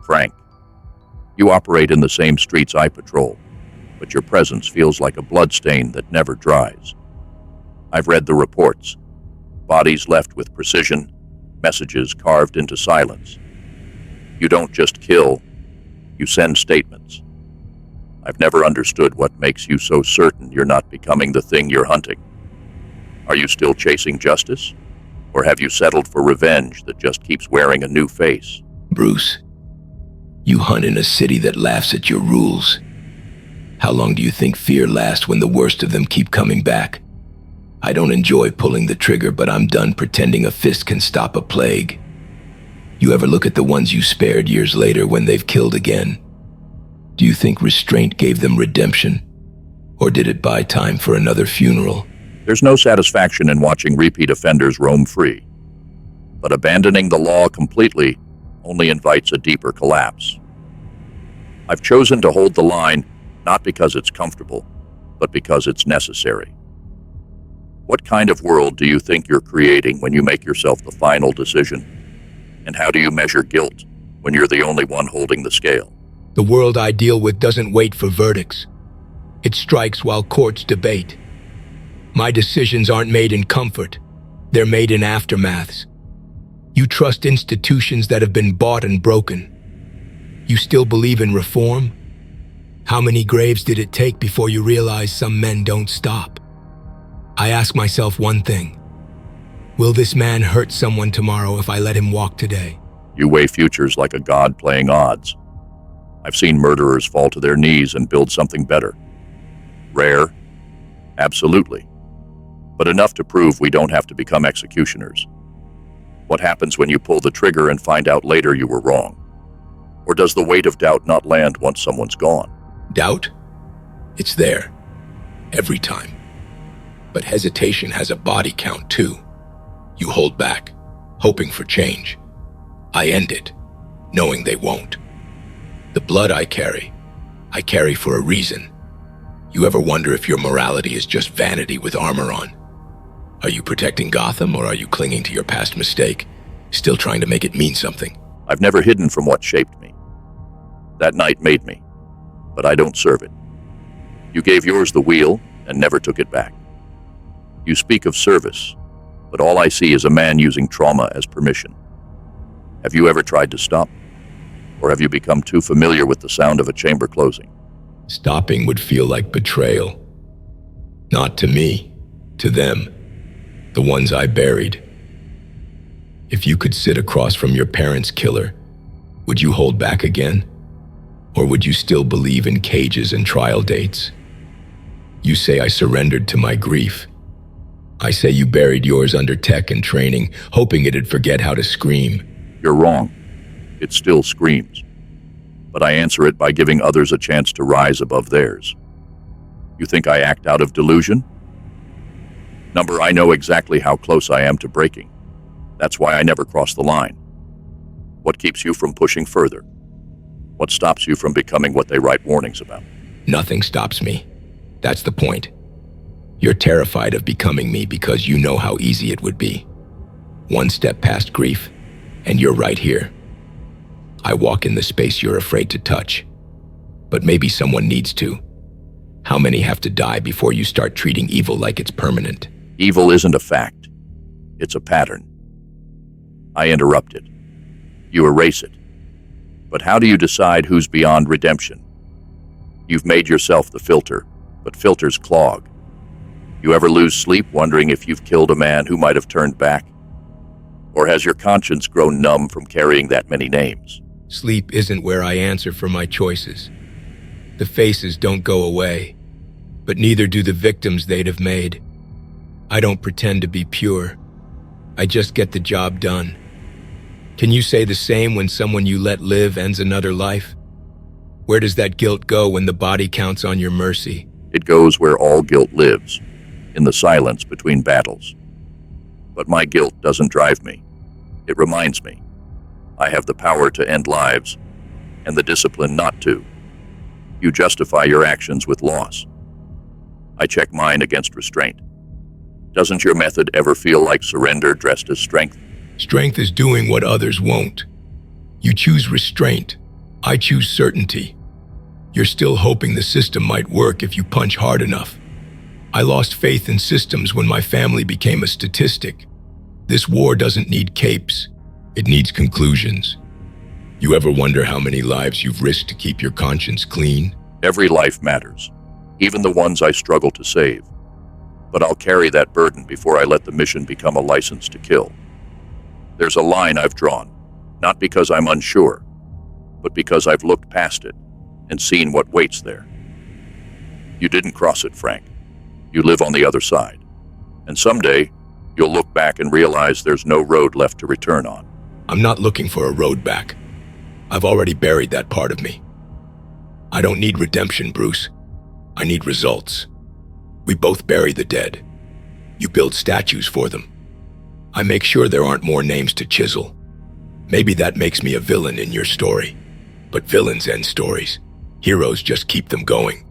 Frank. You operate in the same streets I patrol, but your presence feels like a bloodstain that never dries. I've read the reports. Bodies left with precision, messages carved into silence. You don't just kill, you send statements. I've never understood what makes you so certain you're not becoming the thing you're hunting. Are you still chasing justice? Or have you settled for revenge that just keeps wearing a new face? Bruce, you hunt in a city that laughs at your rules. How long do you think fear lasts when the worst of them keep coming back? I don't enjoy pulling the trigger, but I'm done pretending a fist can stop a plague. You ever look at the ones you spared years later when they've killed again? Do you think restraint gave them redemption? Or did it buy time for another funeral? There's no satisfaction in watching repeat offenders roam free. But abandoning the law completely only invites a deeper collapse. I've chosen to hold the line not because it's comfortable, but because it's necessary. What kind of world do you think you're creating when you make yourself the final decision? And how do you measure guilt when you're the only one holding the scale? The world I deal with doesn't wait for verdicts. It strikes while courts debate. My decisions aren't made in comfort. They're made in aftermaths. You trust institutions that have been bought and broken. You still believe in reform? How many graves did it take before you realized some men don't stop? I ask myself one thing. Will this man hurt someone tomorrow if I let him walk today? You weigh futures like a god playing odds. I've seen murderers fall to their knees and build something better. Rare? Absolutely. But enough to prove we don't have to become executioners. What happens when you pull the trigger and find out later you were wrong? Or does the weight of doubt not land once someone's gone? Doubt? It's there. Every time. But hesitation has a body count too. You hold back, hoping for change. I end it, knowing they won't. The blood I carry for a reason. You ever wonder if your morality is just vanity with armor on? Are you protecting Gotham, or are you clinging to your past mistake, still trying to make it mean something? I've never hidden from what shaped me. That night made me, but I don't serve it. You gave yours the wheel and never took it back. You speak of service, but all I see is a man using trauma as permission. Have you ever tried to stop? Or have you become too familiar with the sound of a chamber closing? Stopping would feel like betrayal. Not to me, to them, the ones I buried. If you could sit across from your parents' killer, would you hold back again? Or would you still believe in cages and trial dates? You say I surrendered to my grief. I say you buried yours under tech and training, hoping it'd forget how to scream. You're wrong. It still screams. But I answer it by giving others a chance to rise above theirs. You think I act out of delusion? I know exactly how close I am to breaking. That's why I never cross the line. What keeps you from pushing further? What stops you from becoming what they write warnings about? Nothing stops me. That's the point. You're terrified of becoming me because you know how easy it would be. One step past grief, and you're right here. I walk in the space you're afraid to touch. But maybe someone needs to. How many have to die before you start treating evil like it's permanent? Evil isn't a fact. It's a pattern. I interrupt it. You erase it. But how do you decide who's beyond redemption? You've made yourself the filter, but filters clog. You ever lose sleep wondering if you've killed a man who might have turned back? Or has your conscience grown numb from carrying that many names? Sleep isn't where I answer for my choices. The faces don't go away, but neither do the victims they'd have made. I don't pretend to be pure. I just get the job done. Can you say the same when someone you let live ends another life? Where does that guilt go when the body counts on your mercy? It goes where all guilt lives, in the silence between battles. But my guilt doesn't drive me. It reminds me. I have the power to end lives, and the discipline not to. You justify your actions with loss. I check mine against restraint. Doesn't your method ever feel like surrender dressed as strength? Strength is doing what others won't. You choose restraint, I choose certainty. You're still hoping the system might work if you punch hard enough. I lost faith in systems when my family became a statistic. This war doesn't need capes. It needs conclusions. You ever wonder how many lives you've risked to keep your conscience clean? Every life matters, even the ones I struggle to save. But I'll carry that burden before I let the mission become a license to kill. There's a line I've drawn, not because I'm unsure, but because I've looked past it and seen what waits there. You didn't cross it, Frank. You live on the other side. And someday, you'll look back and realize there's no road left to return on. I'm not looking for a road back. I've already buried that part of me. I don't need redemption, Bruce. I need results. We both bury the dead. You build statues for them. I make sure there aren't more names to chisel. Maybe that makes me a villain in your story. But villains end stories. Heroes just keep them going.